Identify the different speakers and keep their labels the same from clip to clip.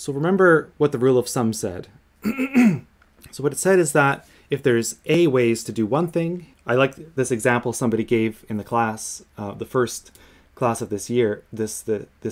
Speaker 1: So remember what the rule of sum said. So what it said is that if there's a ways to do one thing, I like this example somebody gave in the class, the first class of this year, this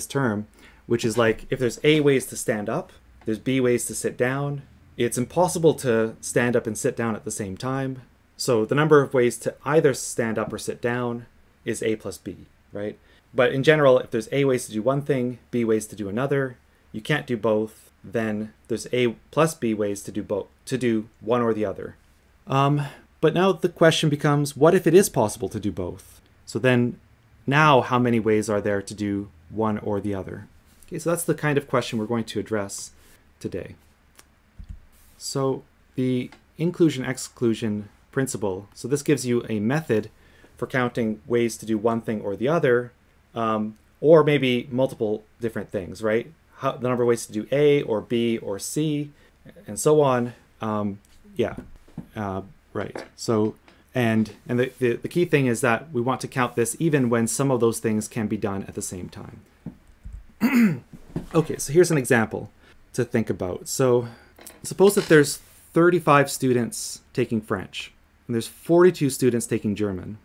Speaker 1: term, which is like if there's a ways to stand up, there's b ways to sit down. It's impossible to stand up and sit down at the same time. So the number of ways to either stand up or sit down is a plus b, right? But in general, if there's a ways to do one thing, b ways to do another, you can't do both, then there's a plus b ways to do both, to do one or the other. But now the question becomes, what if it is possible to do both? So then now how many ways are there to do one or the other? Okay, so that's the kind of question we're going to address today. So the inclusion-exclusion principle, so this gives you a method for counting ways to do one thing or the other, or maybe multiple different things, right? The number of ways to do A or B or C, and so on. Right. So, and the key thing is that we want to count this even when some of those things can be done at the same time. Okay, so here's an example to think about. So suppose that there's 35 students taking French, and there's 42 students taking German.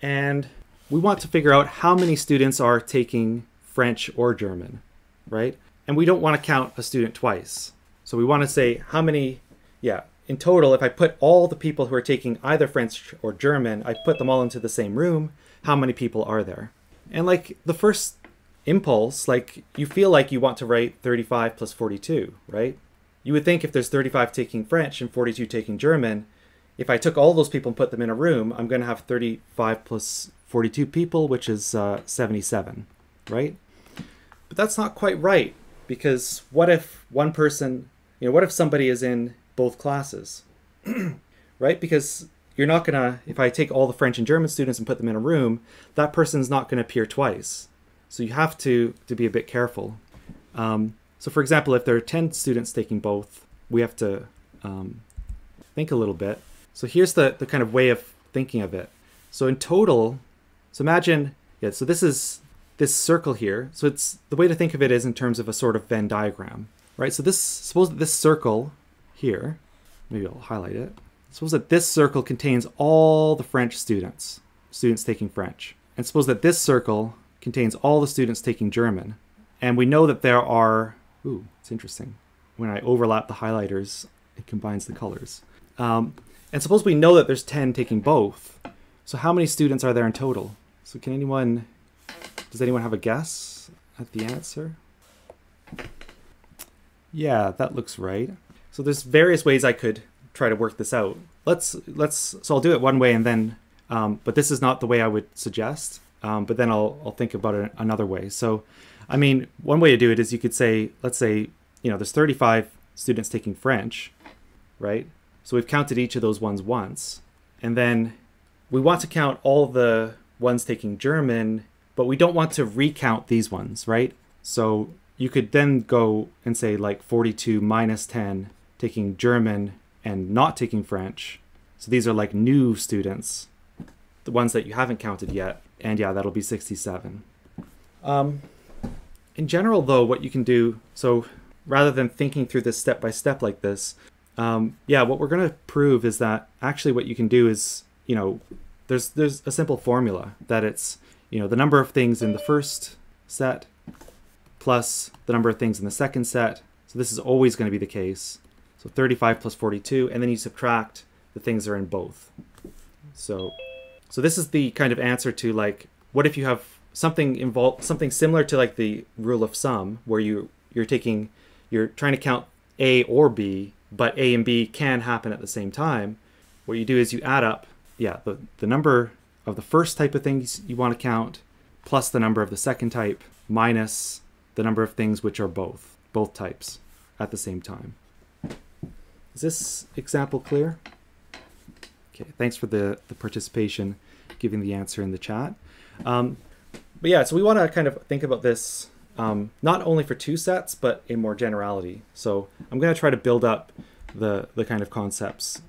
Speaker 1: And we want to figure out how many students are taking French or German, right? And we don't want to count a student twice. So we want to say how many, in total, if I put all the people who are taking either French or German, I put them all into the same room, how many people are there? And like the first impulse, like you feel like you want to write 35 plus 42, right? You would think if there's 35 taking French and 42 taking German, if I took all those people and put them in a room, I'm going to have 35 plus 42 people, which is 77, right? But that's not quite right, because what if one person, what if somebody is in both classes, right? Because you're not gonna, if I take all the French and German students and put them in a room, that person's not gonna appear twice. So you have to be a bit careful. So for example, if there are 10 students taking both, we have to think a little bit. So here's the kind of way of thinking of it. So in total, so imagine, so this is this circle here. So it's, the way to think of it is in terms of a sort of Venn diagram, right? So this, suppose that this circle here, maybe I'll highlight it. Suppose that this circle contains all the French students taking French. And suppose that this circle contains all the students taking German. And we know that there are, it's interesting. When I overlap the highlighters, it combines the colors. And suppose we know that there's 10 taking both. So how many students are there in total? So does anyone have a guess at the answer? Yeah, that looks right. So there's various ways I could try to work this out. So I'll do it one way and then, but this is not the way I would suggest. But then I'll think about it another way. So, I mean, one way to do it is you could say, let's say, there's 35 students taking French, right? So we've counted each of those ones once. And then we want to count all the ones taking German, but we don't want to recount these ones, right? So you could then go and say like 42 minus 10 taking German and not taking French. So these are like new students, the ones that you haven't counted yet. And yeah, that'll be 67. In general, though, what you can do, so rather than thinking through this step by step like this, what we're going to prove is that actually what you can do is, there's a simple formula that it's, the number of things in the first set plus the number of things in the second set. So this is always going to be the case. So 35 plus 42, and then you subtract the things that are in both. So this is the kind of answer to like, what if you have something similar to like the rule of sum, where you're trying to count A or B, but A and B can happen at the same time. What you do is you add up, the number of the first type of things you want to count, plus the number of the second type, minus the number of things which are both types at the same time. Is this example clear? Okay, thanks for the participation, giving the answer in the chat. But yeah, so we want to kind of think about this not only for two sets, but in more generality. So I'm going to try to build up the kind of concepts.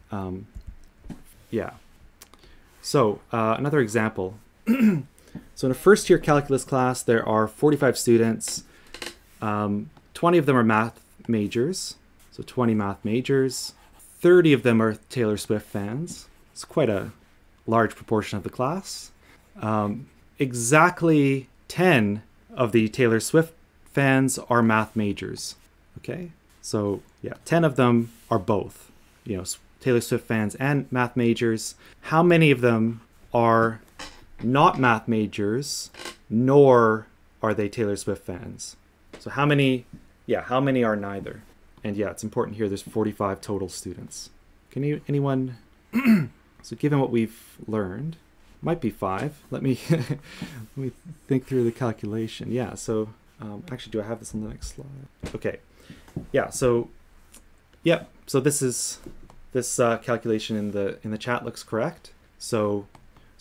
Speaker 1: So another example. So in a first year calculus class, there are 45 students. 20 20 of them are math majors, so 20 math majors. 30 of them are Taylor Swift fans. It's quite a large proportion of the class. Exactly 10 of the Taylor Swift fans are math majors. Okay, so yeah, 10 of them are both, Taylor Swift fans and math majors. How many of them are not math majors, nor are they Taylor Swift fans? So how many are neither? And yeah, it's important here, there's 45 total students. Anyone, so given what we've learned, might be 5. Let me think through the calculation. Yeah, so actually, do I have this on the next slide? Okay, yeah, so this calculation in the chat looks correct. So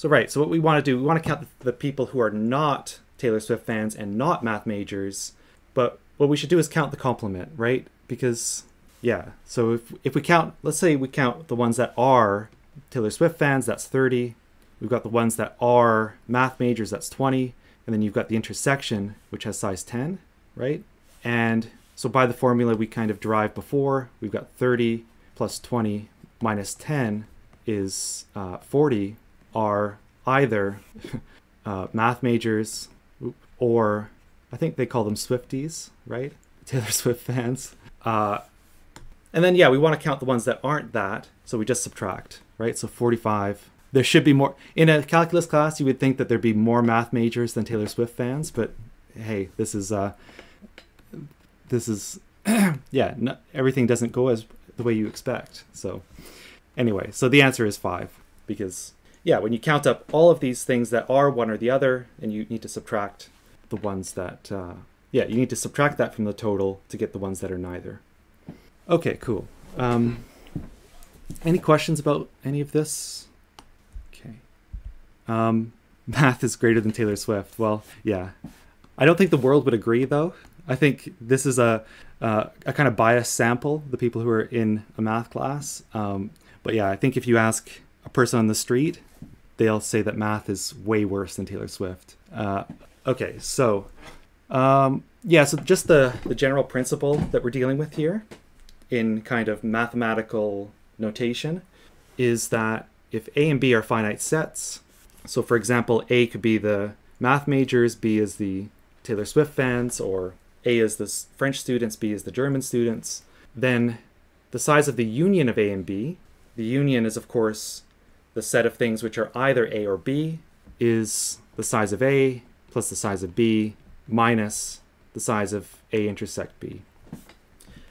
Speaker 1: what we want to do, we want to count the people who are not Taylor Swift fans and not math majors, but what we should do is count the complement, right? Because, yeah, so if we count, let's say we count the ones that are Taylor Swift fans, that's 30. We've got the ones that are math majors, that's 20. And then you've got the intersection, which has size 10, right? And so by the formula we kind of derived before, we've got 30 plus 20 minus 10 is 40 are either math majors or I think they call them Swifties, right? Taylor Swift fans. And then, yeah, we want to count the ones that aren't that. So we just subtract, right? So 45. There should be more. In a calculus class, you would think that there'd be more math majors than Taylor Swift fans. But hey, this is yeah, everything doesn't go as the way you expect. So anyway, so the answer is 5 because, yeah, when you count up all of these things that are one or the other, and you need to subtract the ones that, you need to subtract that from the total to get the ones that are neither. Okay, cool. Any questions about any of this? Okay. Math is greater than Taylor Swift. Well, yeah. I don't think the world would agree, though. I think this is a kind of biased sample, the people who are in a math class. But yeah, I think if you ask a person on the street, they'll say that math is way worse than Taylor Swift. Okay, so so just the general principle that we're dealing with here in kind of mathematical notation is that if A and B are finite sets, so for example, A could be the math majors, B is the Taylor Swift fans, or A is the French students, B is the German students, then the size of the union of A and B, the union is of course the set of things which are either A or B, is the size of A plus the size of B minus the size of A intersect B.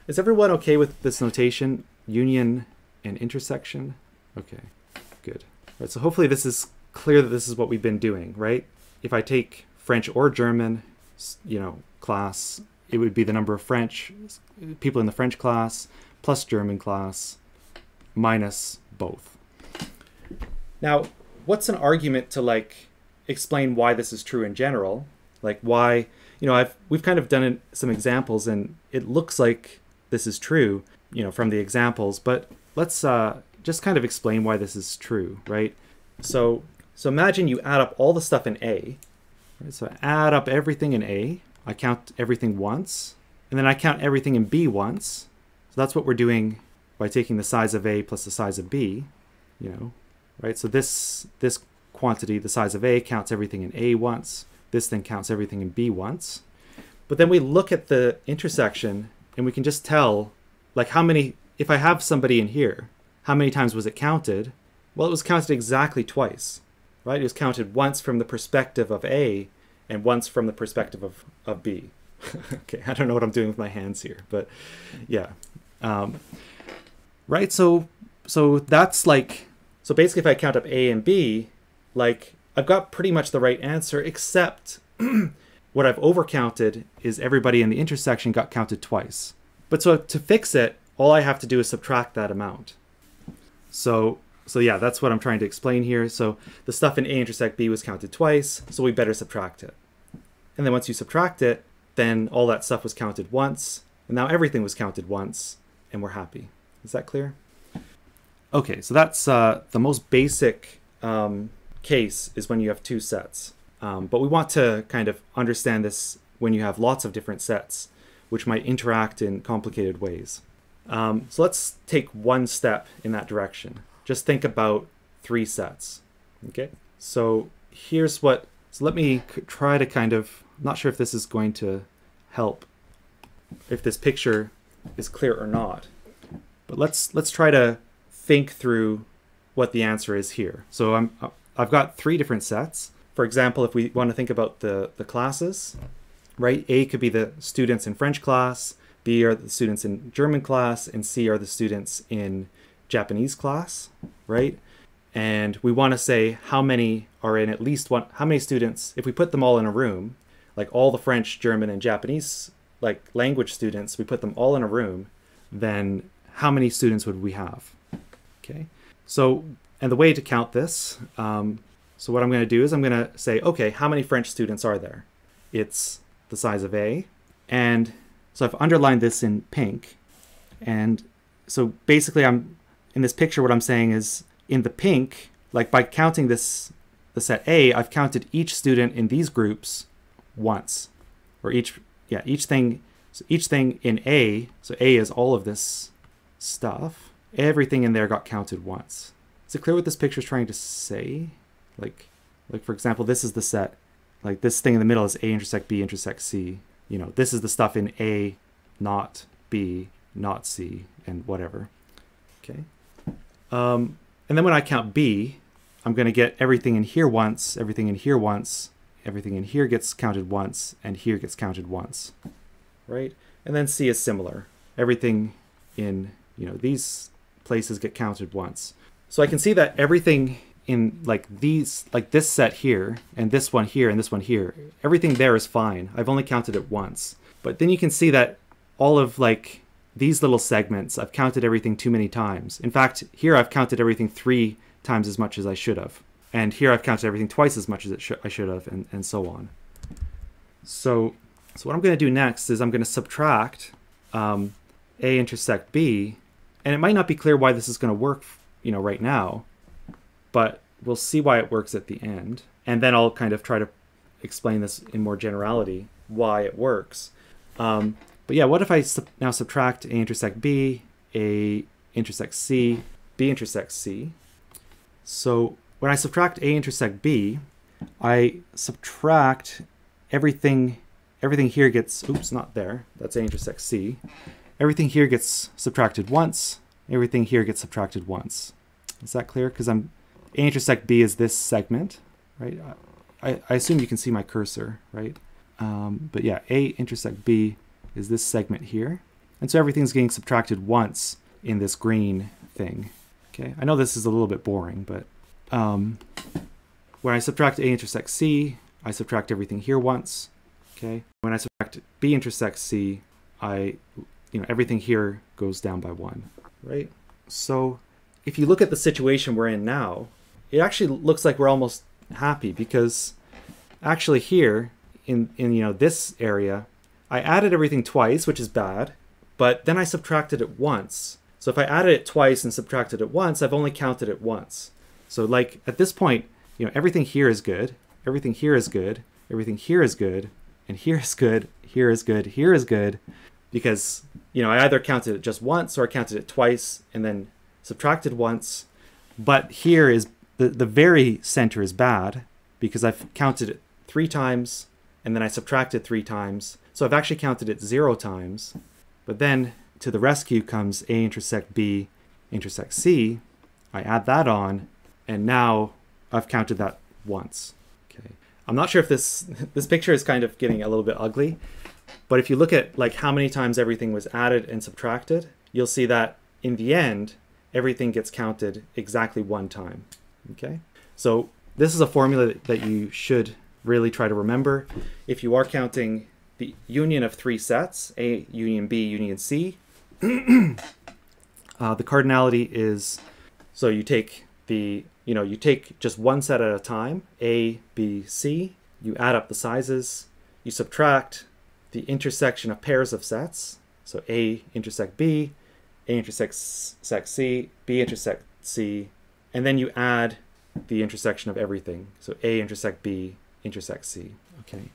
Speaker 1: Is everyone okay with this notation, union and intersection? Okay, good. All right, so hopefully this is clear that this is what we've been doing, right? If I take French or German, class, it would be the number of French people in the French class plus German class minus both. Now, what's an argument to explain why this is true in general? Like why, we've kind of done some examples and it looks like this is true, from the examples, but let's just kind of explain why this is true, right? So imagine you add up all the stuff in A, right? So I add up everything in A, I count everything once, and then I count everything in B once. So that's what we're doing by taking the size of A plus the size of B, right? So this quantity, the size of A, counts everything in A once. This then counts everything in B once. But then we look at the intersection and we can just tell, how many, if I have somebody in here, how many times was it counted? Well, it was counted exactly twice, right? It was counted once from the perspective of A and once from the perspective of B. Okay, I don't know what I'm doing with my hands here, but yeah. Right, so that's so basically if I count up A and B, I've got pretty much the right answer, except what I've overcounted is everybody in the intersection got counted twice. But so to fix it, all I have to do is subtract that amount. So yeah, that's what I'm trying to explain here. So the stuff in A intersect B was counted twice, so we better subtract it. And then once you subtract it, then all that stuff was counted once, and now everything was counted once, and we're happy. Is that clear? Okay, so that's the most basic case is when you have two sets. But we want to kind of understand this when you have lots of different sets which might interact in complicated ways. So let's take one step in that direction. Just think about 3 sets. Okay, so here's what, so let me try to kind of, I'm not sure if this is going to help, if this picture is clear or not, but let's try to think through what the answer is here. So I've got 3 different sets. For example, if we want to think about the classes, right? A could be the students in French class, B are the students in German class, and C are the students in Japanese class, right? And we want to say how many are in at least one, how many students, if we put them all in a room, like all the French, German, and Japanese like language students, we put them all in a room, then how many students would we have? Okay, so, and the way to count this, so what I'm going to do is I'm going to say, okay, how many French students are there? It's the size of A. And so I've underlined this in pink. And so basically in this picture, what I'm saying is in the pink, like by counting this, the set A, I've counted each student in these groups once, or each thing in A, so A is all of this stuff, everything in there got counted once. Is it clear what this picture is trying to say? Like for example, this is the set, like this thing in the middle is A intersect B intersect C. You know, this is the stuff in A, not B, not C, and whatever. Okay. And then when I count B, I'm going to get everything in here once, everything in here once, everything in here gets counted once, and here gets counted once, right? And then C is similar. Everything in, you know, these places get counted once. So I can see that everything in like these, like this set here, and this one here, and this one here, everything there is fine. I've only counted it once. But then you can see that all of like these little segments, I've counted everything too many times. In fact, here I've counted everything 3 times as much as I should have. And here I've counted everything twice as much as I should have, and so on. So what I'm going to do next is I'm going to subtract A intersect B. And it might not be clear why this is going to work, you know, right now, but we'll see why it works at the end. And then I'll kind of try to explain this in more generality, why it works. But yeah, what if I now subtract A intersect B, A intersect C, B intersect C? So when I subtract A intersect B, I subtract everything here gets, oops, not there, that's A intersect C. Everything here gets subtracted once, everything here gets subtracted once. Is that clear? Because A intersect B is this segment, right? I assume you can see my cursor, right? But yeah, A intersect B is this segment here. And so everything's getting subtracted once in this green thing. Okay, I know this is a little bit boring, but when I subtract A intersect C, I subtract everything here once. Okay, when I subtract B intersect C, everything here goes down by 1, right? So if you look at the situation we're in now, it actually looks like we're almost happy, because actually here in this area, I added everything twice, which is bad, but then I subtracted it once. So if I added it twice and subtracted it once, I've only counted it once. So like at this point, everything here is good, everything here is good, everything here is good, and here is good, here is good, here is good, because I either counted it just once or I counted it twice and then subtracted once. But here is the very center is bad, because I've counted it 3 times and then I subtracted 3 times. So I've actually counted it 0 times. But then to the rescue comes A intersect B intersect C. I add that on, and now I've counted that once. Okay. I'm not sure if this picture is kind of getting a little bit ugly, but if you look at like how many times everything was added and subtracted, you'll see that in the end, everything gets counted exactly 1 time. Okay. So this is a formula that you should really try to remember. If you are counting the union of 3 sets, A union B union C, the cardinality is, so you take you take just one set at a time, A, B, C, you add up the sizes, you subtract the intersection of pairs of sets, so A intersect B, A intersects C, B intersect C, and then you add the intersection of everything, so A intersect B intersect C, okay?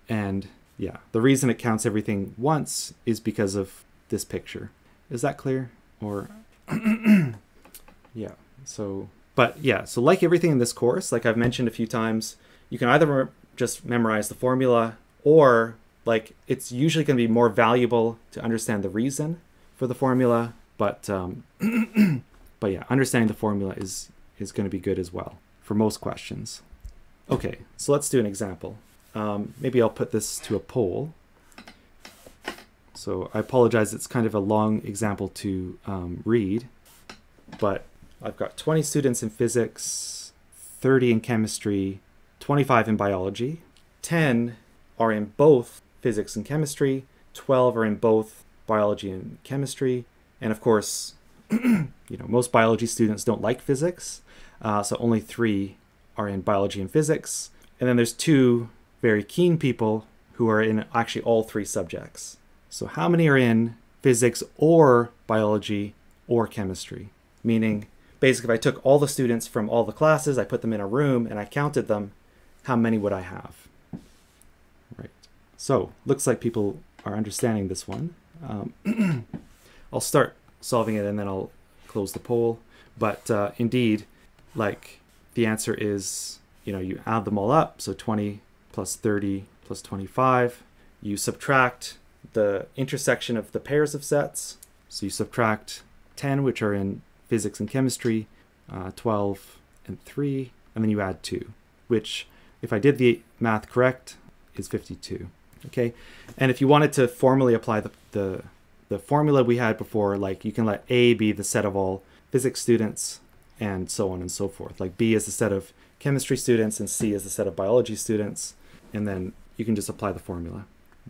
Speaker 1: And yeah, the reason it counts everything once is because of this picture. Is that clear? Or yeah, so, but yeah, so like everything in this course, like I've mentioned a few times, you can either just memorize the formula, or like it's usually going to be more valuable to understand the reason for the formula, but but yeah, understanding the formula is going to be good as well for most questions. Okay, so let's do an example. Maybe I'll put this to a poll. So I apologize, it's kind of a long example to read, but I've got 20 students in physics, 30 in chemistry, 25 in biology, 10 are in both physics and chemistry, 12 are in both biology and chemistry, and of course, most biology students don't like physics, so only 3 are in biology and physics, and then there's 2 very keen people who are in actually all 3 subjects. So how many are in physics or biology or chemistry? Meaning, basically, if I took all the students from all the classes, I put them in a room, and I counted them, how many would I have? Right. So, looks like people are understanding this one. I'll start solving it, and then I'll close the poll. But indeed, like, the answer is, you add them all up. So 20 plus 30 plus 25. You subtract the intersection of the pairs of sets. So you subtract 10, which are in physics and chemistry, 12 and 3, and then you add 2, which, if I did the math correct, is 52. Okay, and if you wanted to formally apply the formula we had before, like you can let A be the set of all physics students, and so on and so forth. Like B is the set of chemistry students, and C is the set of biology students, and then you can just apply the formula.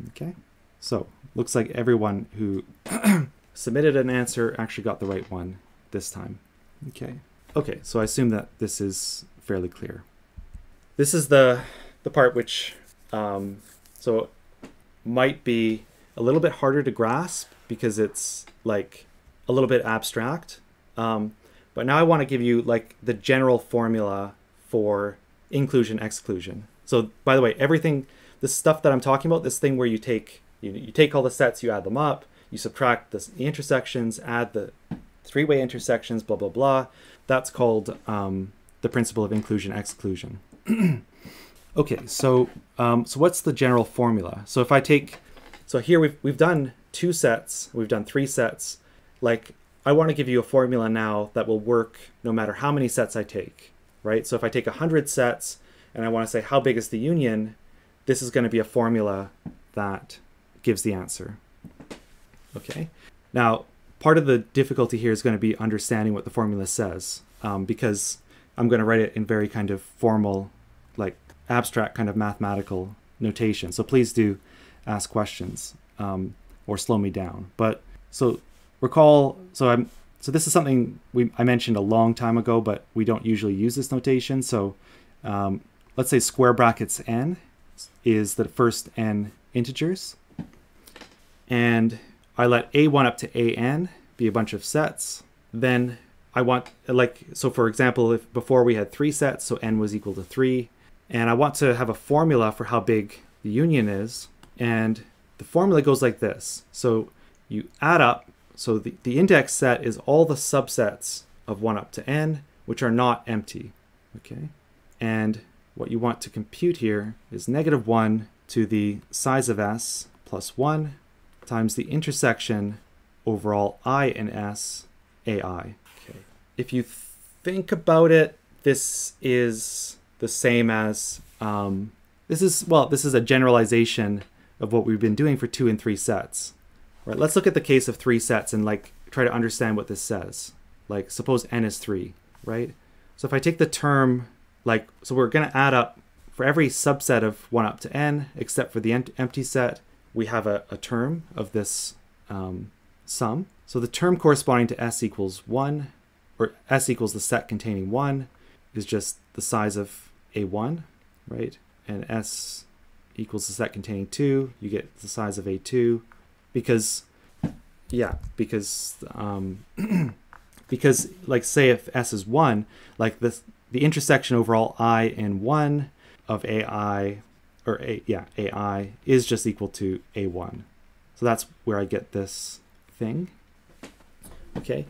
Speaker 1: Okay. So, looks like everyone who submitted an answer actually got the right one this time. Okay, so I assume that this is fairly clear. This is the part which so might be a little bit harder to grasp because it's like a little bit abstract. But now I want to give you like the general formula for inclusion, exclusion. So by the way, everything, this stuff that I'm talking about, this thing where you take all the sets, you add them up, you subtract the intersections, add the 3-way intersections, blah, blah, blah. That's called the principle of inclusion, exclusion. Okay, so what's the general formula? So if I take, so here we've done 2 sets, we've done 3 sets. Like I want to give you a formula now that will work no matter how many sets I take, right? So if I take 100 sets and I want to say how big is the union, this is going to be a formula that gives the answer. Okay. Now, part of the difficulty here is going to be understanding what the formula says, because I'm going to write it in very kind of formal, like abstract kind of mathematical notation. So please do ask questions or slow me down. But so recall, so this is something I mentioned a long time ago, but we don't usually use this notation. So let's say square brackets n is the first n integers. And I let a1 up to an be a bunch of sets. Then I want, like, so for example, if before we had 3 sets, so n was equal to 3. And I want to have a formula for how big the union is. And the formula goes like this. So you add up, so the index set is all the subsets of 1 up to n, which are not empty. Okay. And what you want to compute here is -1 to the size of s plus 1 times the intersection over all I in S, AI. Okay. If you think about it, this is the same as, this is a generalization of what we've been doing for 2 and 3 sets. Right, let's look at the case of 3 sets and like try to understand what this says. Like suppose n is 3, right? So if I take the term, like, so we're going to add up for every subset of 1 up to n, except for the empty set, we have a term of this sum. So the term corresponding to s equals 1, or s equals the set containing 1, is just the size of a1, right? And s equals the set containing 2, you get the size of a2, because like say if s is 1, like the intersection over all I in 1 of ai or AI is just equal to A1. So that's where I get this thing. Okay,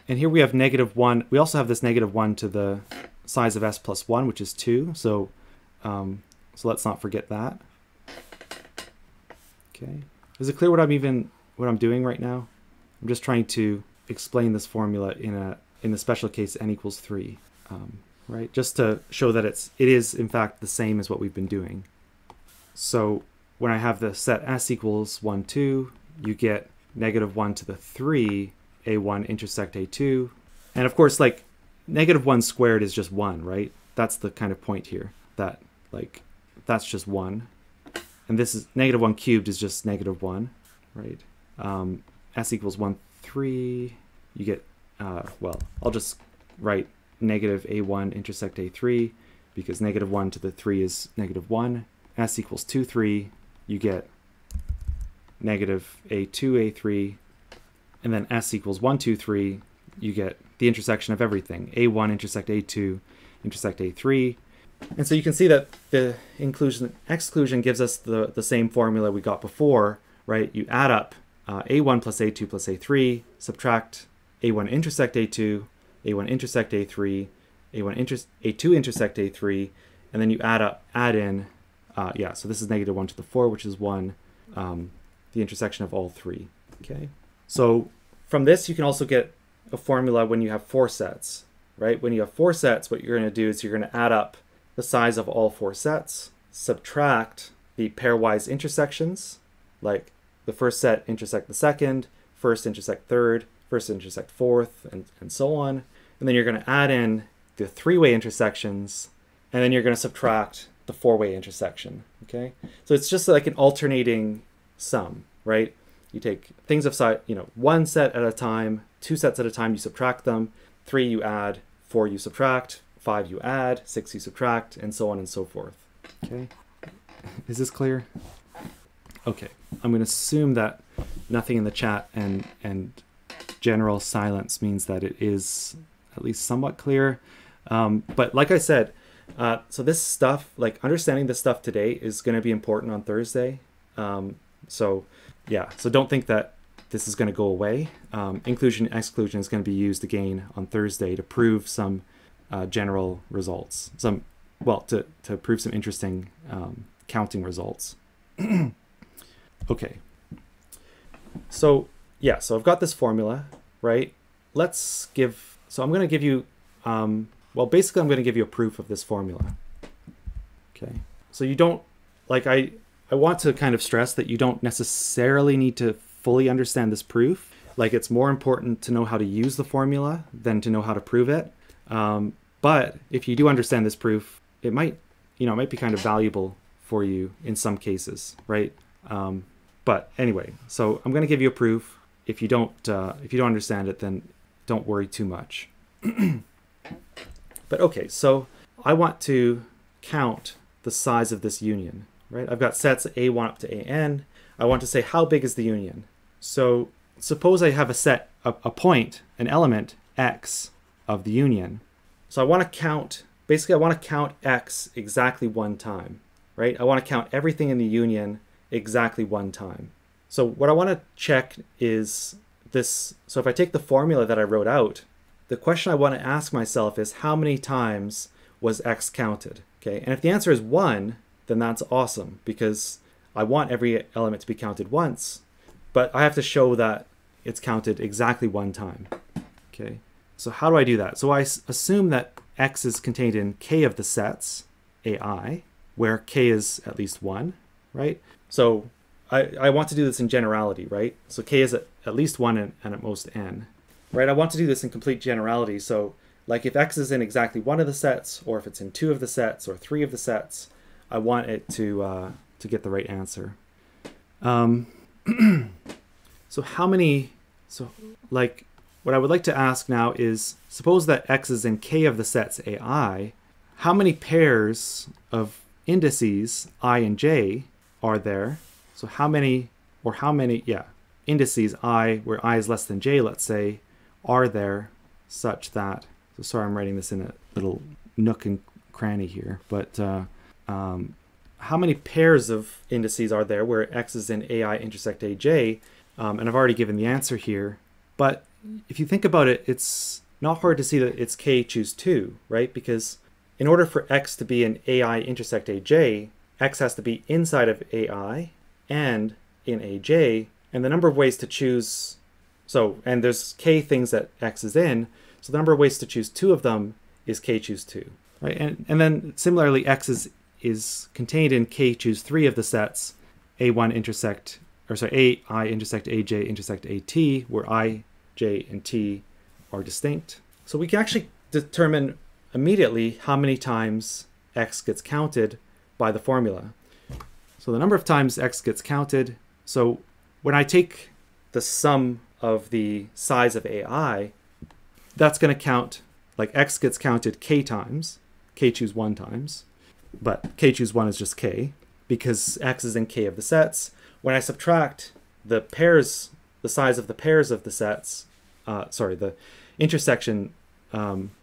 Speaker 1: and here we have -1. We also have this -1 to the size of s plus 1, which is 2. So let's not forget that. Okay, is it clear what I'm doing right now? I'm just trying to explain this formula in the special case n equals 3, right? Just to show that it is in fact the same as what we've been doing. So when I have the set s equals 1, 2, you get -1 to the 3 a1 intersect a2, and of course, like, -1 squared is just 1, right? That's the kind of point here, that like that's just 1, and this is -1 cubed is just -1, right? S equals 1, 3, you get well, I'll just write -a1 intersect a3, because -1 to the 3 is -1. S equals 2, 3, you get -a2 a3, and then s equals 1, 2, 3, you get the intersection of everything. A1 intersect A2 intersect A3. And so you can see that the exclusion gives us the same formula we got before, right? You add up A1 plus A2 plus A3, subtract A1 intersect A2, A1 intersect A3, A2 intersect A3, and then you add in, so this is -1 to the 4, which is 1, the intersection of all three, okay? So from this, you can also get a formula when you have 4 sets, right? When you have 4 sets, what you're going to do is you're going to add up the size of all 4 sets, subtract the pairwise intersections, like the first set intersect the second, first intersect third, first intersect fourth, and so on. And then you're going to add in the 3-way intersections, and then you're going to subtract the 4-way intersection, okay? So it's just like an alternating sum, right? You take things of size, 1 set at a time, 2 sets at a time, you subtract them, 3 you add, 4 you subtract, 5 you add, 6 you subtract, and so on and so forth. Okay, is this clear? Okay, I'm going to assume that nothing in the chat and general silence means that it is at least somewhat clear. But like I said, so this stuff, like understanding this stuff today is going to be important on Thursday. So don't think that this is going to go away. Inclusion, exclusion is going to be used again on Thursday to prove some general results. To prove some interesting counting results. Okay. So I've got this formula, right? So I'm going to give you, basically I'm going to give you a proof of this formula. Okay. So you don't, I want to kind of stress that you don't necessarily need to fully understand this proof. Like, it's more important to know how to use the formula than to know how to prove it. But if you do understand this proof, it might be kind of valuable for you in some cases, right? But anyway, so I'm going to give you a proof. If you don't understand it, then don't worry too much. But okay, so I want to count the size of this union, right? I've got sets A1 up to AN. I want to say, how big is the union? So suppose I have a point, an element, X of the union. So I want to count X exactly 1 time, right? I want to count everything in the union exactly 1 time. So what I want to check is this. So if I take the formula that I wrote out, the question I want to ask myself is, how many times was X counted? Okay, and if the answer is 1, then that's awesome, because I want every element to be counted once, but I have to show that it's counted exactly 1 time. Okay, so how do I do that? So I assume that X is contained in K of the sets, AI, where K is at least 1, right? So I want to do this in generality, right? So K is at least 1 and at most N, right? I want to do this in complete generality. So like if X is in exactly 1 of the sets, or if it's in 2 of the sets, or 3 of the sets, I want it to get the right answer. So what I would like to ask now is, suppose that X is in K of the sets AI, how many pairs of indices I and J are there? So how many indices I, where I is less than J, let's say, are there such that, so sorry I'm writing this in a little nook and cranny here, but how how many pairs of indices are there where x is in AI intersect AJ? And I've already given the answer here. But if you think about it, it's not hard to see that it's k choose 2, right? Because in order for x to be in AI intersect AJ, x has to be inside of AI and in AJ, and the number of ways to choose, and there's k things that x is in, so the number of ways to choose 2 of them is k choose 2, right? And then similarly, x is contained in k choose 3 of the sets AI intersect AJ intersect AT, where I, J, and T are distinct. So we can actually determine immediately how many times x gets counted by the formula. So the number of times x gets counted, so when I take the sum of the size of AI, that's going to count, like x gets counted k times, k choose 1 times, but k choose 1 is just k, because x is in k of the sets. When I subtract the pairs, the size of the pairs of the sets, the intersection,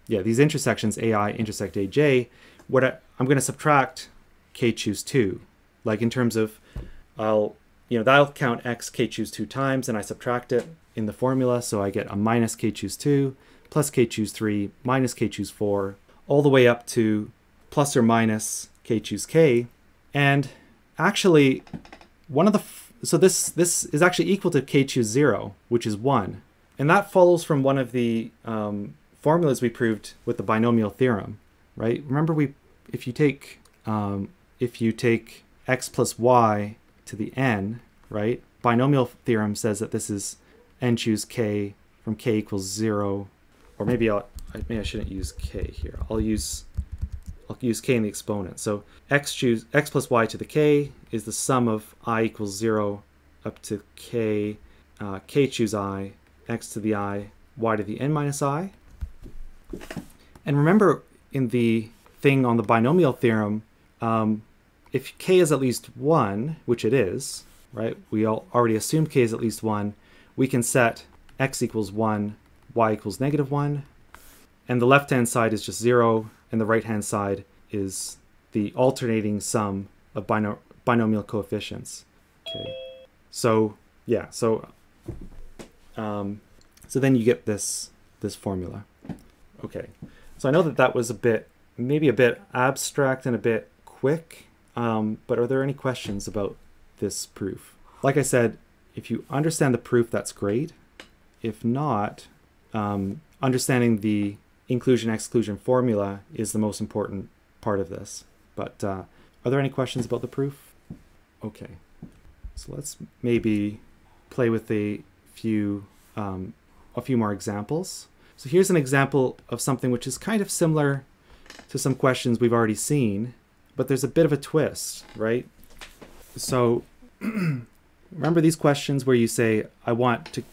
Speaker 1: these intersections AI intersect AJ, I'm going to subtract k choose 2, like in terms of, that'll count x k choose 2 times, and I subtract it in the formula, so I get a minus k choose 2 plus k choose 3 minus k choose 4, all the way up to plus or minus k choose k. And actually, this is actually equal to k choose 0, which is 1. And that follows from one of the formulas we proved with the binomial theorem, right? Remember, if you take x plus y to the n, right? Binomial theorem says that this is n choose k from k equals 0, or maybe I shouldn't use k here. I'll use k in the exponent. So x plus y to the k is the sum of I equals 0 up to k, k choose I, x to the I, y to the n minus I. And remember, in the thing on the binomial theorem, if k is at least 1, which it is, right? We already assumed k is at least 1. We can set x equals 1, y equals -1, and the left-hand side is just 0, and the right-hand side is the alternating sum of binomial coefficients. Okay, so then you get this formula. Okay, so I know that was maybe a bit abstract and a bit quick, but are there any questions about this proof? Like I said, if you understand the proof, that's great. If not, understanding the inclusion-exclusion formula is the most important part of this. But are there any questions about the proof? Okay, so let's maybe play with a few more examples. So here's an example of something which is kind of similar to some questions we've already seen, but there's a bit of a twist, right? So remember these questions where you say, I want to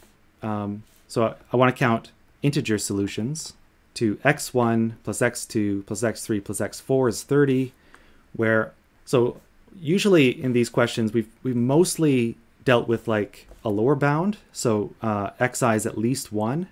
Speaker 1: count integer solutions to x1 plus x2 plus x3 plus x4 is 30, so usually in these questions we've mostly dealt with like a lower bound, so xi is at least 1.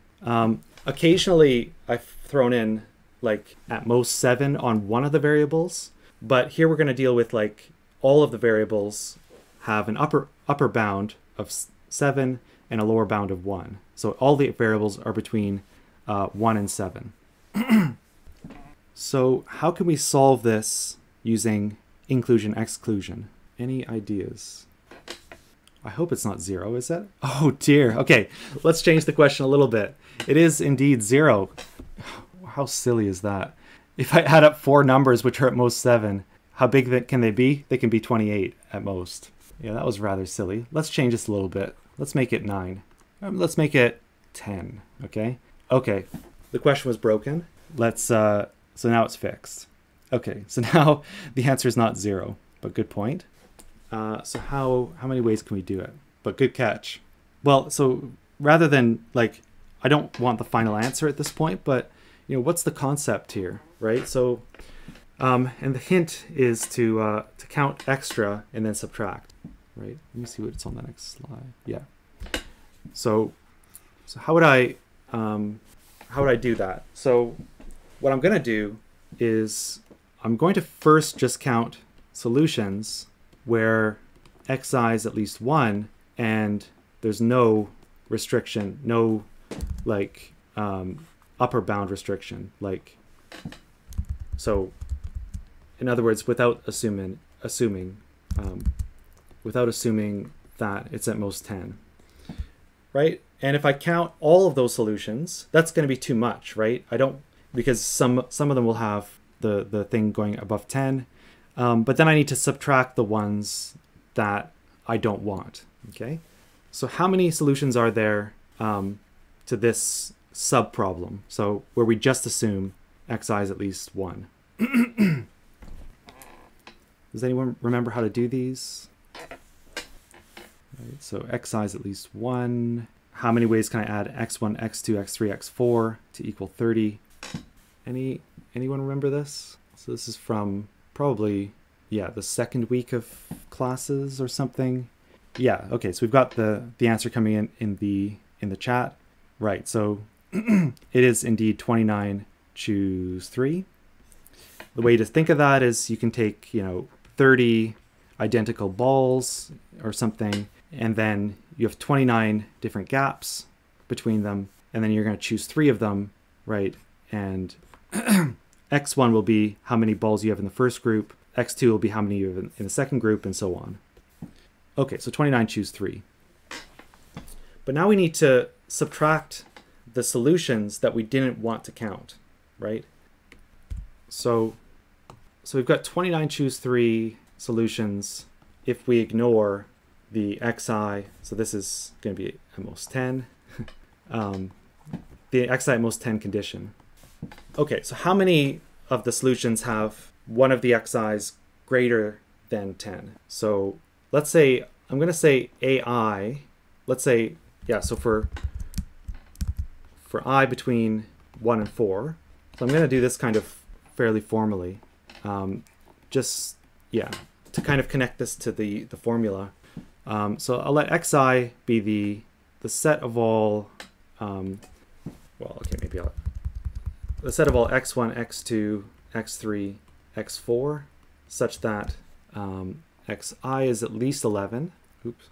Speaker 1: Occasionally I've thrown in like at most 7 on one of the variables, but here we're going to deal with like all of the variables have an upper bound of 7 and a lower bound of 1. So all the variables are between 1 and 7. So how can we solve this using inclusion-exclusion? Any ideas? I hope it's not 0, is it? Oh dear. Okay, let's change the question a little bit. It is indeed 0. How silly is that? If I add up 4 numbers which are at most 7, how big can they be? They can be 28 at most. Yeah, that was rather silly. Let's change this a little bit. Let's make it 9. Let's make it 10, okay? Okay, the question was broken. So now it's fixed. Okay, so now the answer is not 0, but good point. So how many ways can we do it? But good catch. Well, so rather than like, I don't want the final answer at this point, but what's the concept here, right? So, and the hint is to count extra and then subtract, right? Let me see what's on the next slide. Yeah. So how would I do that? So what I'm going to do is I'm going to first just count solutions where xi is at least 1 and there's no restriction, no like upper bound restriction, like, so in other words, without assuming that it's at most 10, right? And if I count all of those solutions, that's going to be too much, right? I don't, because some of them will have the thing going above 10, but then I need to subtract the ones that I don't want, okay? So how many solutions are there to this sub-problem? So where we just assume xi is at least 1. Does anyone remember how to do these? Right, so xi is at least 1. How many ways can I add x1, x2, x3, x4 to equal 30? Anyone remember this? So this is from probably, yeah, the second week of classes or something. Yeah, okay, so we've got the answer coming in the chat. Right, so it is indeed 29, choose 3. The way to think of that is you can take, 30 identical balls or something, and then you have 29 different gaps between them, and then you're going to choose 3 of them, right? And x1 will be how many balls you have in the first group, x2 will be how many you have in the second group, and so on. Okay, so 29, choose 3. But now we need to subtract the solutions that we didn't want to count, right? So we've got 29, choose 3 solutions if we ignore the xi, so this is going to be at most 10, the xi at most 10 condition. Okay, so how many of the solutions have one of the xi's greater than 10? So let's say, I'm going to say ai, let's say, yeah, so for I between 1 and 4, so I'm going to do this kind of fairly formally, just, yeah, to kind of connect this to the formula. So I'll let xi be the set of all, well, okay, maybe the set of all x1, x2, x3, x4, such that xi is at least 11. Oops.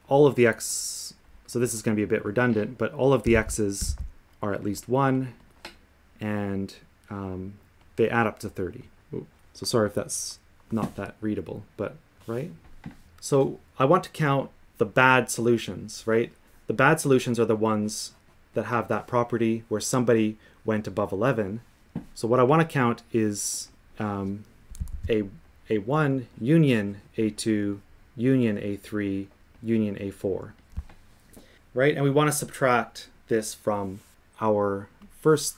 Speaker 1: All of the x, so this is going to be a bit redundant, but all of the x's are at least 1, and they add up to 30. Ooh. So sorry if that's not that readable, but right? So I want to count the bad solutions, right? The bad solutions are the ones that have that property where somebody went above 11. So what I want to count is A1 union A2 union A3 union A4, right? And we want to subtract this from our first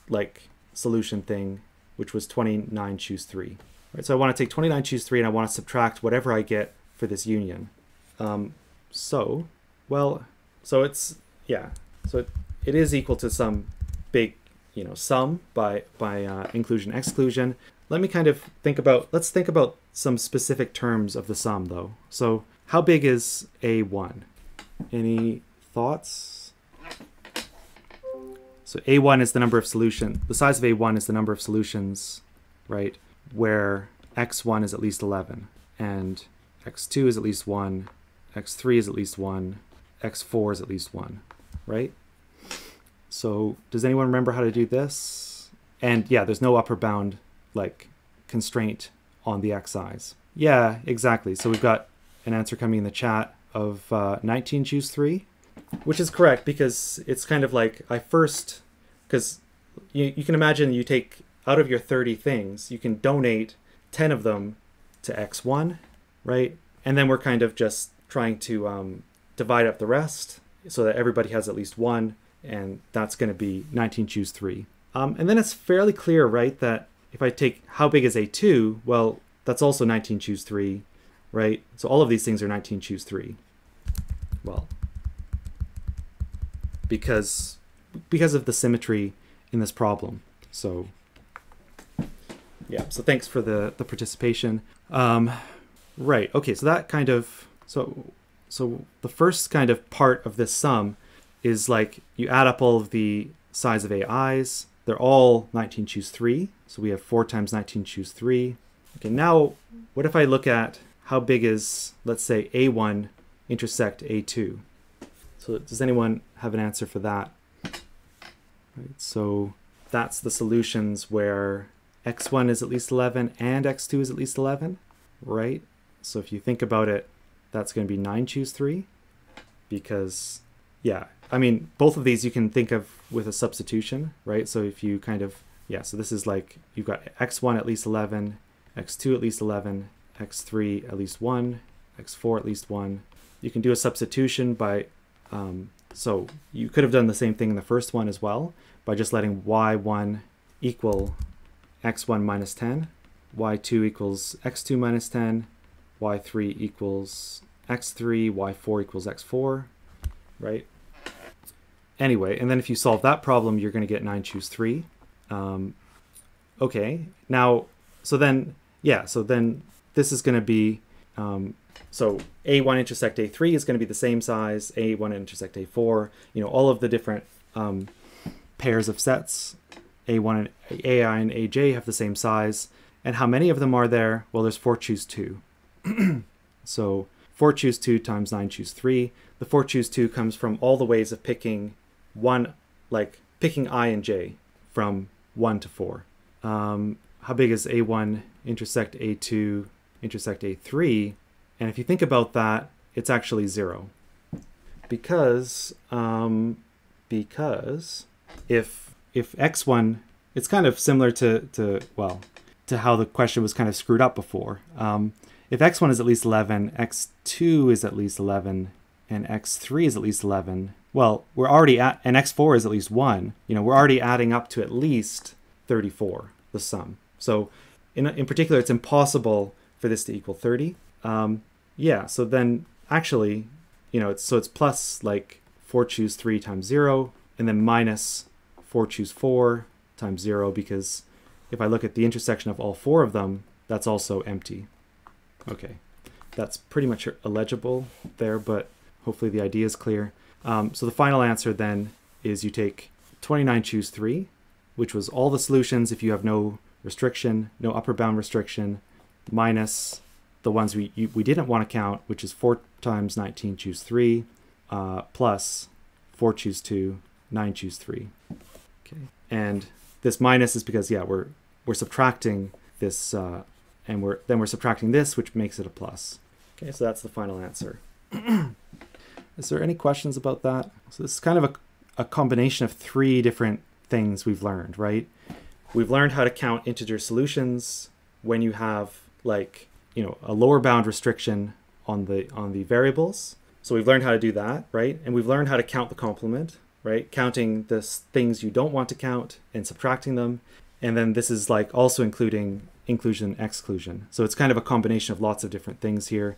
Speaker 1: solution thing, which was 29, choose 3. Right, so I want to take 29, choose 3, and I want to subtract whatever I get for this union. So it's, yeah, so it is equal to some big, sum by inclusion, exclusion. Let me kind of let's think about some specific terms of the sum though. So how big is A1? Any thoughts? So A1 is the number of solutions, the size of A1 is the number of solutions, right? Where x1 is at least 11, and x2 is at least 1, x3 is at least 1, x4 is at least 1, right? So does anyone remember how to do this? And yeah, there's no upper bound constraint on the xi's. Yeah, exactly. So we've got an answer coming in the chat of 19, choose 3, which is correct because it's kind of like because you can imagine you take out of your 30 things, you can donate 10 of them to x1, right? And then we're kind of just trying to divide up the rest so that everybody has at least 1, and that's going to be 19, choose 3. And then it's fairly clear, right, that if I take how big is A2, well, that's also 19, choose 3, right? So all of these things are 19, choose 3. Well, because of the symmetry in this problem. So yeah, so thanks for the participation. Right, okay, so that kind of, so the first kind of part of this sum is you add up all of the size of AIs. They're all 19, choose 3. So we have 4 times 19, choose 3. Okay, now what if I look at how big is, let's say, A1 intersect A2? So does anyone have an answer for that? Right, so that's the solutions where x1 is at least 11 and x2 is at least 11, right? So if you think about it, that's going to be 9 choose 3 because, yeah, I mean, both of these you can think of with a substitution, right? So if you kind of, yeah, so this is like you've got x1 at least 11, x2 at least 11, x3 at least 1, x4 at least 1. You can do a substitution by, so you could have done the same thing in the first one as well by just letting y1 equal x1 minus 10, y2 equals x2 minus 10, y3 equals x3, y4 equals x4, right? Anyway, and then if you solve that problem, you're going to get 9 choose 3. Okay, now, so then, yeah, so then this is going to be, so A1 intersect A3 is going to be the same size, A1 intersect A4, you know, all of the different pairs of sets, A1 and AI and AJ have the same size. And how many of them are there? Well, there's 4 choose 2. So 4 choose 2 times 9 choose 3. The 4 choose 2 comes from all the ways of picking one, like picking I and J from 1 to 4. How big is A1 intersect A2 intersect A3? And if you think about that, it's actually 0. Because if x1, it's kind of similar to how the question was kind of screwed up before. If x1 is at least 11, x2 is at least 11, and x3 is at least 11, well, we're already at, and x4 is at least 1, you know, we're already adding up to at least 34, the sum. So in particular, it's impossible for this to equal 30. Yeah, so then actually, you know, it's plus like 4 choose 3 times 0, and then minus 4 choose 4 times 0, because if I look at the intersection of all 4 of them, that's also empty. Okay, that's pretty much illegible there, but hopefully the idea is clear. So the final answer then is you take 29 choose 3, which was all the solutions if you have no restriction, no upper bound restriction, minus the ones we didn't want to count, which is 4 times 19 choose 3, plus 4 choose 2, 9 choose 3. Okay, and this minus is because, yeah, we're subtracting this, and we're subtracting this, which makes it a plus. Okay, so that's the final answer. Is there any questions about that? So this is kind of a combination of 3 different things we've learned, right? We've learned how to count integer solutions when you have, like, you know, a lower bound restriction on the variables. So we've learned how to do that, right? And we've learned how to count the complement, right? Counting the things you don't want to count and subtracting them. And then this is like also including inclusion and exclusion. So it's kind of a combination of lots of different things here.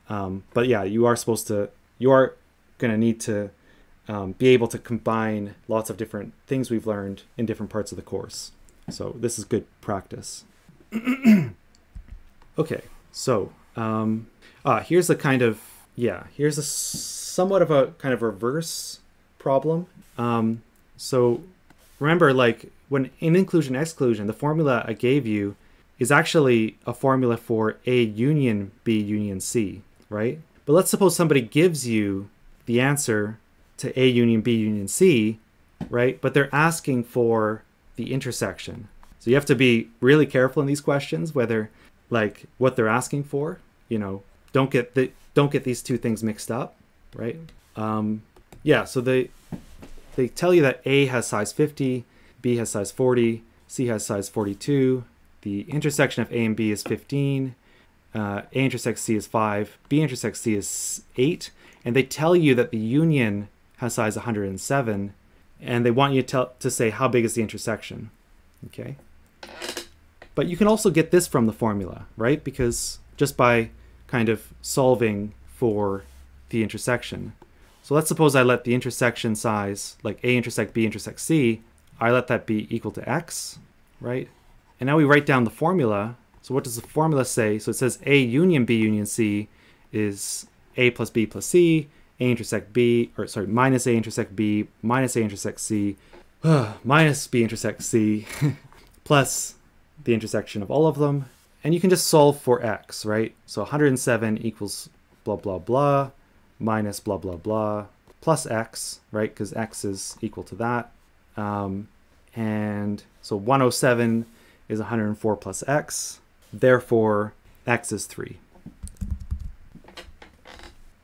Speaker 1: But yeah, you are going to need to be able to combine lots of different things we've learned in different parts of the course. So this is good practice. Okay, so here's a kind of, here's a somewhat of a kind of reverse problem. So remember, like when in inclusion exclusion, the formula I gave you is actually a formula for A union B union C, right? But let's suppose somebody gives you the answer to A union B union C, right? But they're asking for the intersection. So you have to be really careful in these questions, whether like what they're asking for, you know, don't get these two things mixed up, right? Yeah, so they tell you that A has size 50, B has size 40, C has size 42. The intersection of A and B is 15. A intersects C is 5. B intersects C is 8. And they tell you that the union has size 107. And they want you to say how big is the intersection. Okay. But you can also get this from the formula, right? Because just by kind of solving for the intersection. So let's suppose I let the intersection size, like A intersect B intersect C, I let that be equal to X, right? And now we write down the formula. So what does the formula say? So it says A union B union C is A plus B plus C, A intersect B, or sorry, minus A intersect B, minus A intersect C, minus B intersect C, plus the intersection of all of them, And you can just solve for x, right? So 107 equals blah, blah, blah, minus blah, blah, blah, plus x, right? Because x is equal to that. And so 107 is 104 plus x. Therefore, x is 3.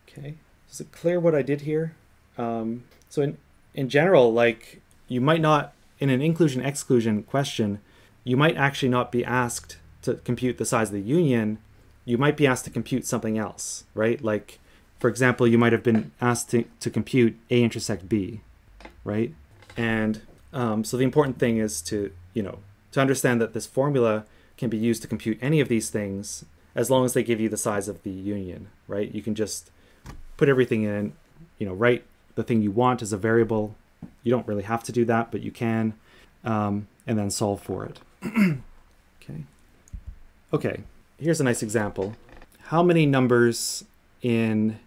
Speaker 1: Okay. Is it clear what I did here? So in general, like, you might not, in an inclusion-exclusion question, you might actually not be asked to compute the size of the union. You might be asked to compute something else, right? Like, for example, you might have been asked to compute A intersect B, right? And so the important thing is to understand that this formula can be used to compute any of these things as long as they give you the size of the union, right? You can just put everything in, write the thing you want as a variable. You don't really have to do that, but you can, and then solve for it. Okay, here's a nice example. How many numbers in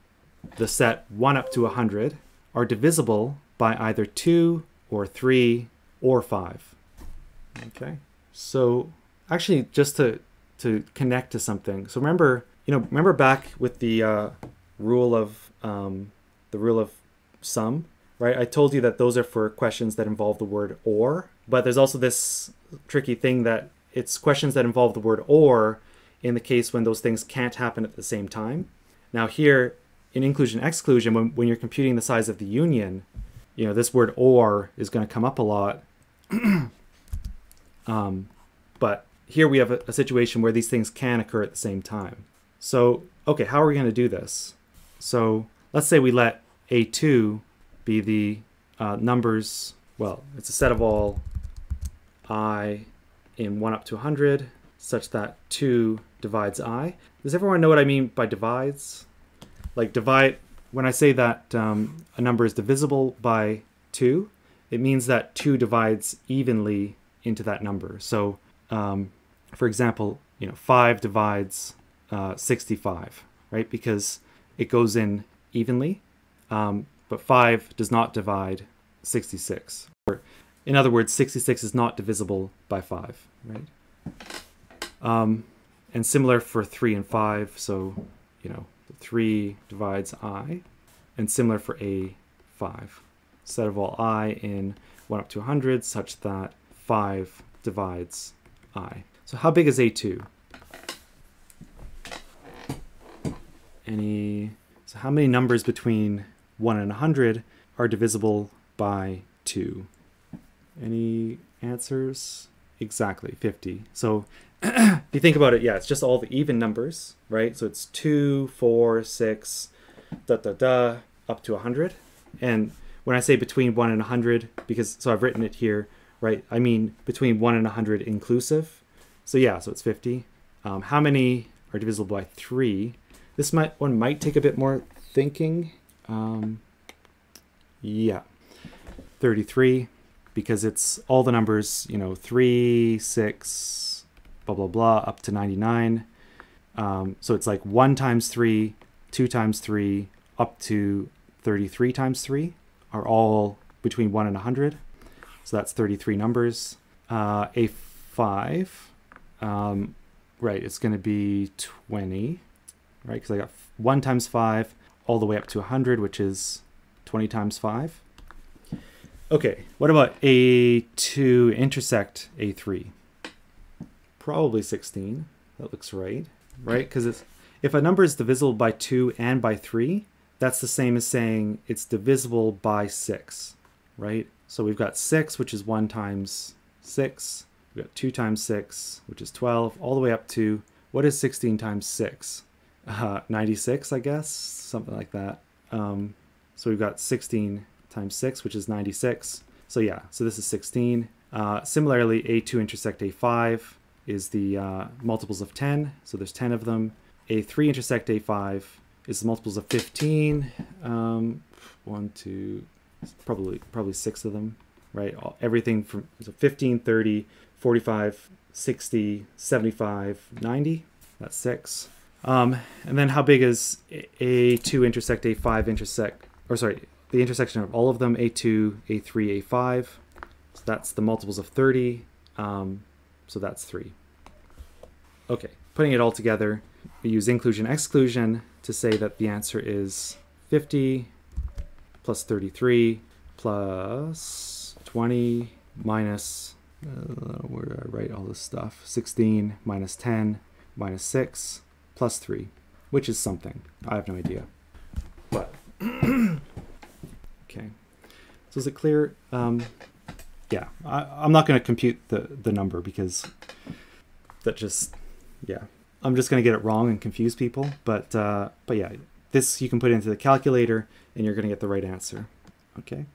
Speaker 1: the set 1 up to 100 are divisible by either 2 or 3 or 5? Okay, so actually just to connect to something. So remember back with the rule of sum, right? I told you that those are for questions that involve the word or, but there's also this tricky thing that it's questions that involve the word or in the case when those things can't happen at the same time. Now here in inclusion-exclusion, when you're computing the size of the union, this word or is going to come up a lot. But here we have a situation where these things can occur at the same time. So, okay, how are we going to do this? So let's say we let A2 be the numbers, well, it's a set of all I in 1 up to 100 such that 2 divides I. Does everyone know what I mean by divides? Like divide, when I say that a number is divisible by 2, it means that 2 divides evenly into that number. So for example, 5 divides 65, right? Because it goes in evenly, but 5 does not divide 66. Or, in other words, 66 is not divisible by 5, right? And similar for 3 and 5, so 3 divides I, and similar for A5. Set of all I in 1 up to 100 such that 5 divides I. So how big is A2? So how many numbers between 1 and 100 are divisible by 2? Any answers? Exactly, 50. So if you think about it, yeah, it's just all the even numbers, right? So it's 2, 4, 6, up to 100. And when I say between 1 and 100, so I've written it here, right? I mean between 1 and 100 inclusive. So yeah, so it's 50. How many are divisible by 3? This one might take a bit more thinking. Yeah, 33, because it's all the numbers, 3, 6, blah, blah, blah, up to 99. So it's like 1 times 3, 2 times 3, up to 33 times 3 are all between 1 and 100. So that's 33 numbers. A5, right, it's going to be 20, right? Because I got 1 times 5 all the way up to 100, which is 20 times 5. Okay, what about A2 intersect A3? Probably 16. That looks right, right? Because if a number is divisible by 2 and by 3, that's the same as saying it's divisible by 6, right? So we've got 6, which is 1 times 6. We've got 2 times 6, which is 12, all the way up to, what is 16 times 6? 96, I guess, something like that. So we've got 16 times 6, which is 96. So yeah, so this is 16. Similarly, A2 intersect A5 is the multiples of 10. So there's 10 of them. A3 intersect A5 is the multiples of 15. 1, 2, probably 6 of them, right? Everything from 15, 30, 45, 60, 75, 90. That's 6. And then how big is A2 intersect A5 intersect, or sorry, the intersection of all of them, A2, A3, A5. So that's the multiples of 30. So that's 3. Okay, putting it all together, we use inclusion exclusion to say that the answer is 50 plus 33 plus 20 minus, where do I write all this stuff? 16 minus 10 minus 6 plus 3, which is something. I have no idea. But, okay. So is it clear? Yeah, I'm not going to compute the number because that just, yeah. I'm just going to get it wrong and confuse people. But yeah, this you can put into the calculator and you're going to get the right answer. Okay.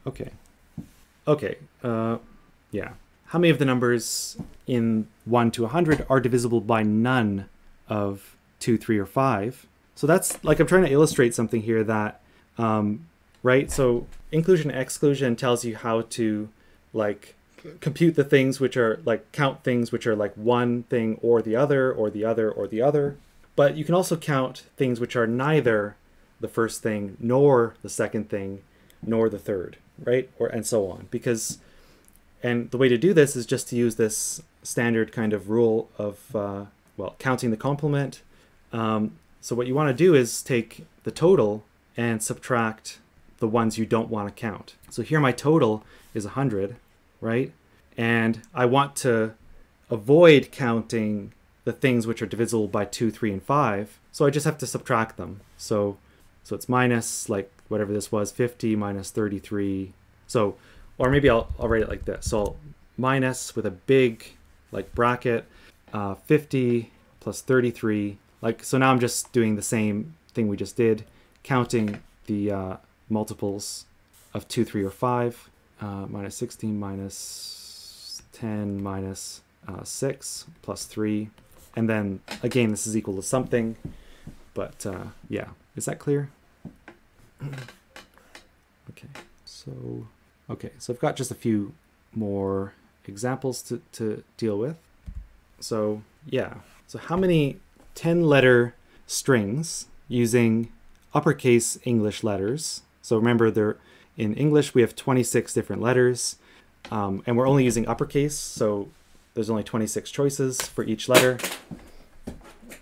Speaker 1: Okay. Yeah. How many of the numbers in 1 to 100 are divisible by none of 2, 3, or 5? So that's like, I'm trying to illustrate something here that, right? So inclusion and exclusion tells you how to like compute the things which are like, count things which are like one thing or the other or the other or the other. But you can also count things which are neither the first thing nor the second thing nor the third, right? Or and so on. Because, and the way to do this is just to use this standard kind of rule of, well, counting the complement. So what you want to do is take the total and subtract the ones you don't want to count. So here my total is 100, right? And I want to avoid counting the things which are divisible by 2, 3, and 5. So I just have to subtract them. So it's minus, like, whatever this was, 50 minus 33. So, or maybe I'll write it like this. So minus with a big, like, bracket, 50 plus 33. Like, so now I'm just doing the same thing we just did, counting the multiples of 2, 3, or 5. Minus 16 minus 10 minus 6 plus 3. And then, again, this is equal to something. But, yeah. Is that clear? Okay. So I've got just a few more examples to deal with. So, yeah. So how many 10-letter strings using uppercase English letters? So remember, in English, we have 26 different letters, and we're only using uppercase, so there's only 26 choices for each letter.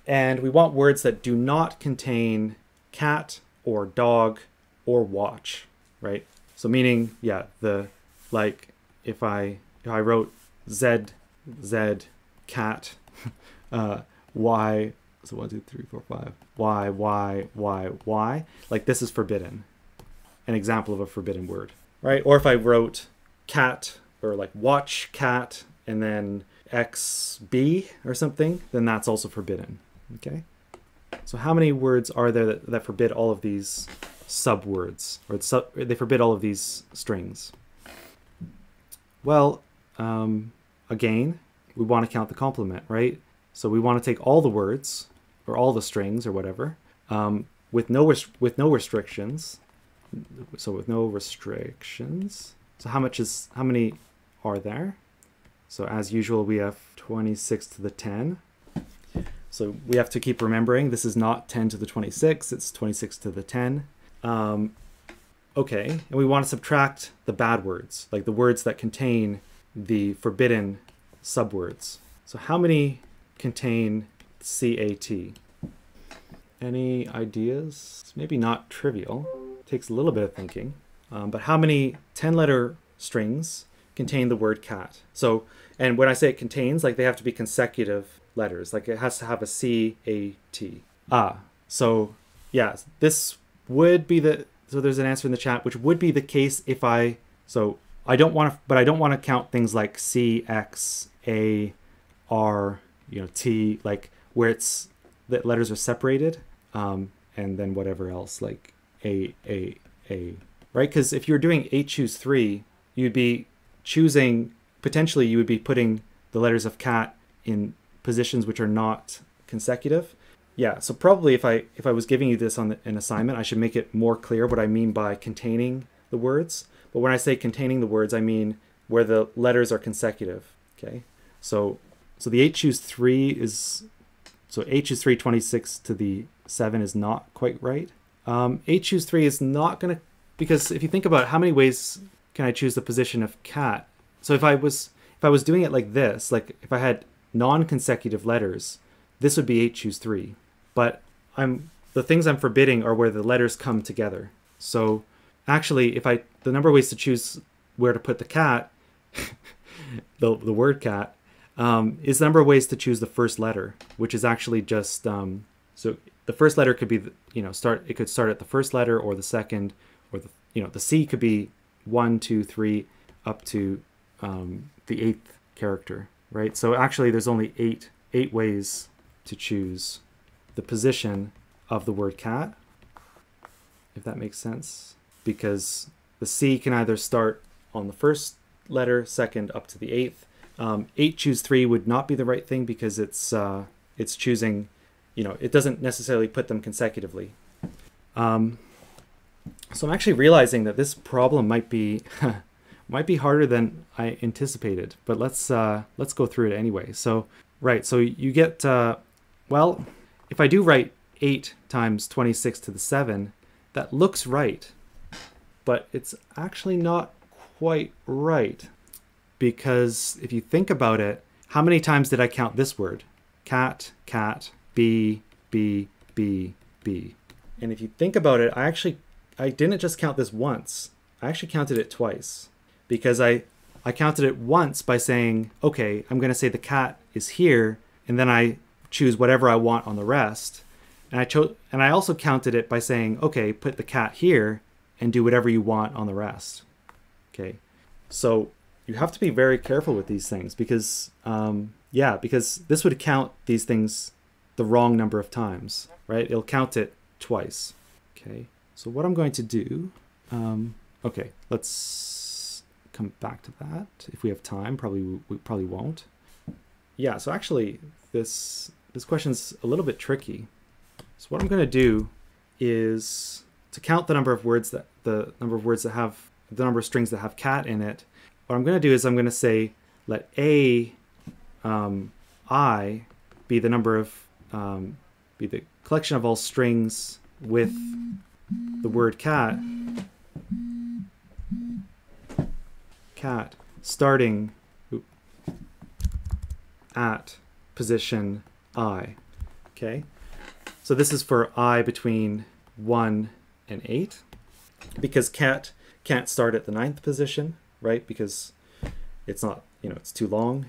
Speaker 1: And we want words that do not contain cat or dog or watch, right? So meaning, yeah, like if I wrote Z, cat, Y, so 1, 2, 3, 4, 5, Y, like this is forbidden. An example of a forbidden word, right? Or if I wrote cat or like watch cat and then XB or something, then that's also forbidden, okay? So how many words are there that forbid all of these subwords, or they forbid all of these strings? Well, again, we want to count the complement, right? So we want to take all the words or all the strings or whatever with no restrictions. So with no restrictions. So how many are there? So as usual, we have 26 to the 10. So we have to keep remembering this is not 10 to the 26, it's 26 to the 10. Okay, and we want to subtract the bad words, like the words that contain the forbidden subwords. So how many contain CAT? Any ideas? It's maybe not trivial. Takes a little bit of thinking. But how many 10-letter strings contain the word cat? So, and when I say it contains, like they have to be consecutive letters. Like it has to have a C-A-T. So yeah, this would be so there's an answer in the chat, which would be the case if I don't want to count things like C, X, A, R, T, like where it's, the letters are separated, and then whatever else, like A, right? Because if you're doing 8 choose 3, you'd be choosing, potentially you would be putting the letters of cat in positions which are not consecutive. Yeah, so probably if I was giving you this on an assignment, I should make it more clear what I mean by containing the words. But when I say containing the words, I mean where the letters are consecutive, okay? So the 8 choose 3 is, so 8 choose 3, 26 to the 7 is not quite right. 8 choose 3 is not going to, because if you think about it, how many ways can I choose the position of cat? So if I was doing it like this, like if I had non-consecutive letters, this would be 8 choose 3. But the things I'm forbidding are where the letters come together. So actually, the number of ways to choose where to put the cat, the word cat, is the number of ways to choose the first letter, which is actually just, so the first letter could be, it could start at the first letter or the second, or the C could be 1, 2, 3, up to the 8th character, right? So actually there's only eight ways to choose the position of the word cat, if that makes sense, because the C can either start on the first letter, second, up to the 8th. 8 choose 3 would not be the right thing because it's choosing, it doesn't necessarily put them consecutively. So I'm actually realizing that this problem might be harder than I anticipated, but let's go through it anyway. So so you get well, if I do write 8 times 26 to the 7, that looks right, but it's actually not quite right, because if you think about it, how many times did I count this word? Cat, cat, bee, bee, bee, bee. And if you think about it, I didn't just count this once. I actually counted it twice, because I counted it once by saying, okay, I'm going to say the cat is here, and then I choose whatever I want on the rest. And I also counted it by saying, okay, put the cat here and do whatever you want on the rest. Okay, so you have to be very careful with these things, because because this would count these things the wrong number of times, right? It'll count it twice. Okay, so what I'm going to do, okay, let's come back to that if we have time. We probably won't. Yeah, so actually this question's a little bit tricky. So what I'm going to do is to count the number of words that have the number of strings that have cat in it. What I'm going to do is I'm going to say let I be the number of be the collection of all strings with the word cat starting at position I. Okay, so this is for I between 1 and 8, because cat can't start at the 9th position, right? Because it's not, it's too long.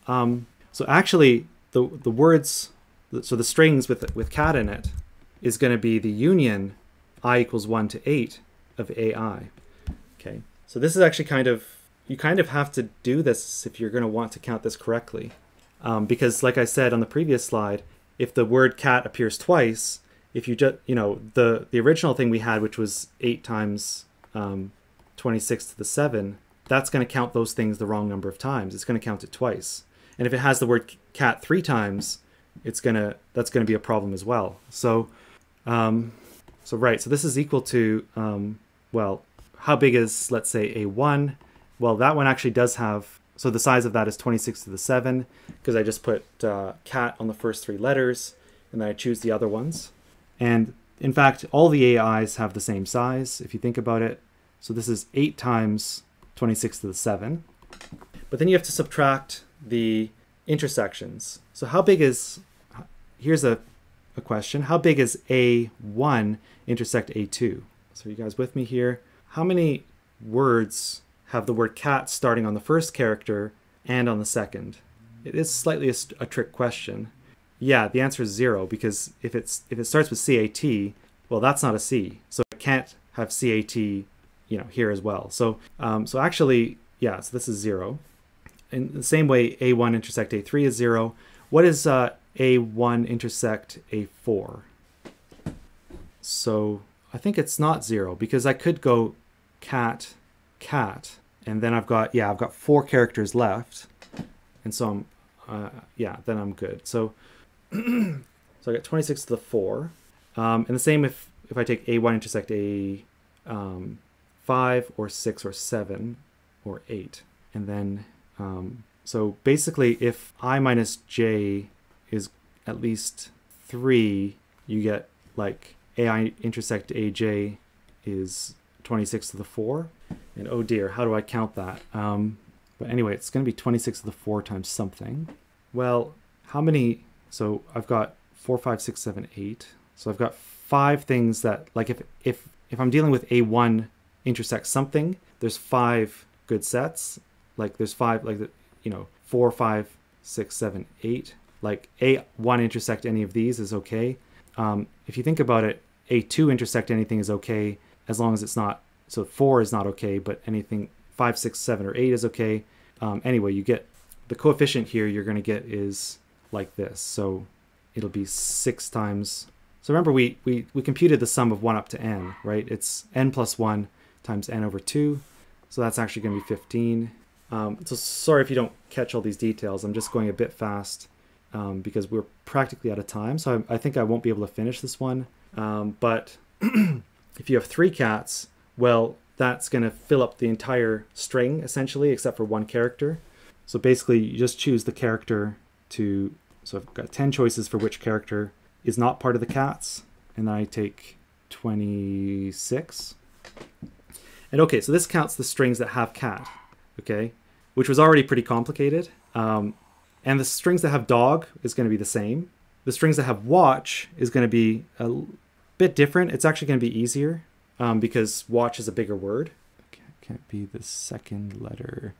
Speaker 1: So actually the words, so the strings with cat in it is going to be the union I equals 1 to 8 of AI. Okay, so this is actually you kind of have to do this if you're going to want to count this correctly. Because like I said on the previous slide, if the word cat appears twice, if you just, the original thing we had, which was 8 times 26 to the 7, that's going to count those things the wrong number of times. It's going to count it twice. And if it has the word cat 3 times, that's going to be a problem as well. So, so this is equal to, well, how big is, let's say, A1? Well, that one actually does have, so the size of that is 26 to the 7, because I just put cat on the first 3 letters, and then I choose the other ones. And in fact, all the AIs have the same size, if you think about it. So this is 8 times 26 to the 7. But then you have to subtract the intersections. So how big is, here's a question, how big is A1 intersect A2? So are you guys with me here? How many words have the word cat starting on the first character and on the second? It is slightly a trick question. Yeah, the answer is 0, because if it starts with CAT, well, that's not a C, so it can't have CAT, here as well. So so actually, yeah, so this is 0. In the same way, A1 intersect A3 is 0. What is A1 intersect A4? So I think it's not 0, because I could go cat, cat, and then I've got 4 characters left, and so then I'm good. So so I got 26 to the 4, and the same if I take A1 intersect A 5 or 6 or 7 or 8, and then so basically if I minus j is at least 3, you get like AI intersect AJ is 26 to the 4, and oh dear, how do I count that? But anyway, it's going to be 26 to the 4 times something. Well, how many? So I've got 4, 5, 6, 7, 8. So I've got 5 things that, like, if I'm dealing with A1 intersects something, there's 5 good sets. Like there's 5, like, 4, 5, 6, 7, 8. Like A1 intersect any of these is okay. If you think about it, A2 intersect anything is okay as long as it's not, so 4 is not okay, but anything 5, 6, 7, or 8 is okay. Anyway, you get the coefficient here you're going to get is like this. So it'll be 6 times. So remember, we computed the sum of 1 up to n, right? It's n plus 1 times n over 2. So that's actually going to be 15. So sorry if you don't catch all these details. I'm just going a bit fast because we're practically out of time. So I think I won't be able to finish this one. But if you have 3 cats, well, that's going to fill up the entire string, essentially, except for 1 character. So basically, you just choose the character to... So I've got 10 choices for which character is not part of the cats. And then I take 26. And okay, so this counts the strings that have cat, okay? Which was already pretty complicated. And the strings that have dog is going to be the same. The strings that have watch is going to be a bit different. It's actually going to be easier because watch is a bigger word. Can't be the second letter.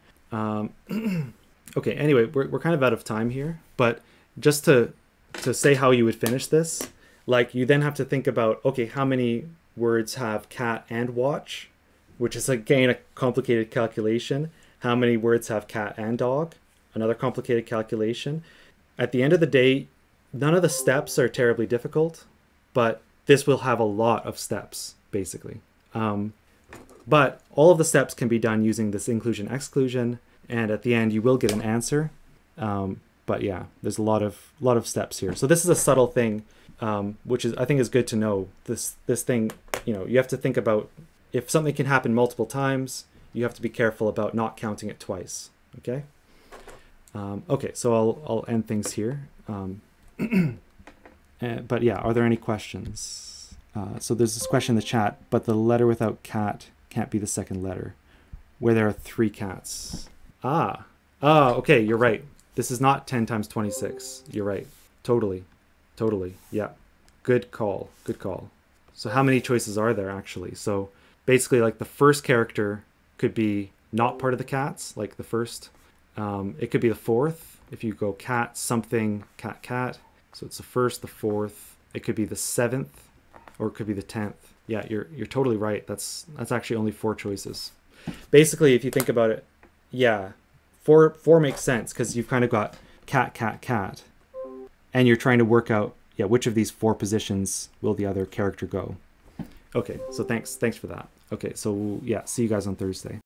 Speaker 1: Okay, anyway, we're kind of out of time here. But just to say how you would finish this, like you then have to think about, okay, how many words have cat and watch? Which is again a complicated calculation. How many words have cat and dog? Another complicated calculation. At the end of the day, none of the steps are terribly difficult, but this will have a lot of steps, basically. But all of the steps can be done using this inclusion-exclusion, and at the end you will get an answer. But yeah, there's a lot of steps here. So this is a subtle thing, which is I think is good to know. This thing, you have to think about if something can happen multiple times, you have to be careful about not counting it twice. Okay. Okay, so I'll end things here. But yeah, are there any questions? So there's this question in the chat, but the letter without cat can't be the second letter, where there are 3 cats. Okay, you're right. This is not 10 times 26. You're right. Totally. Yeah. Good call. So how many choices are there actually? So basically, like the first character could be not part of the cats, like the first. It could be the 4th. If you go cat something, cat. So it's the 1st, the 4th. It could be the 7th, or it could be the 10th. Yeah, you're totally right. That's actually only 4 choices. Basically, if you think about it, yeah, 4 makes sense because you've kind of got cat, and you're trying to work out, yeah, which of these 4 positions will the other character go. Okay, so thanks for that. Okay, so yeah, see you guys on Thursday.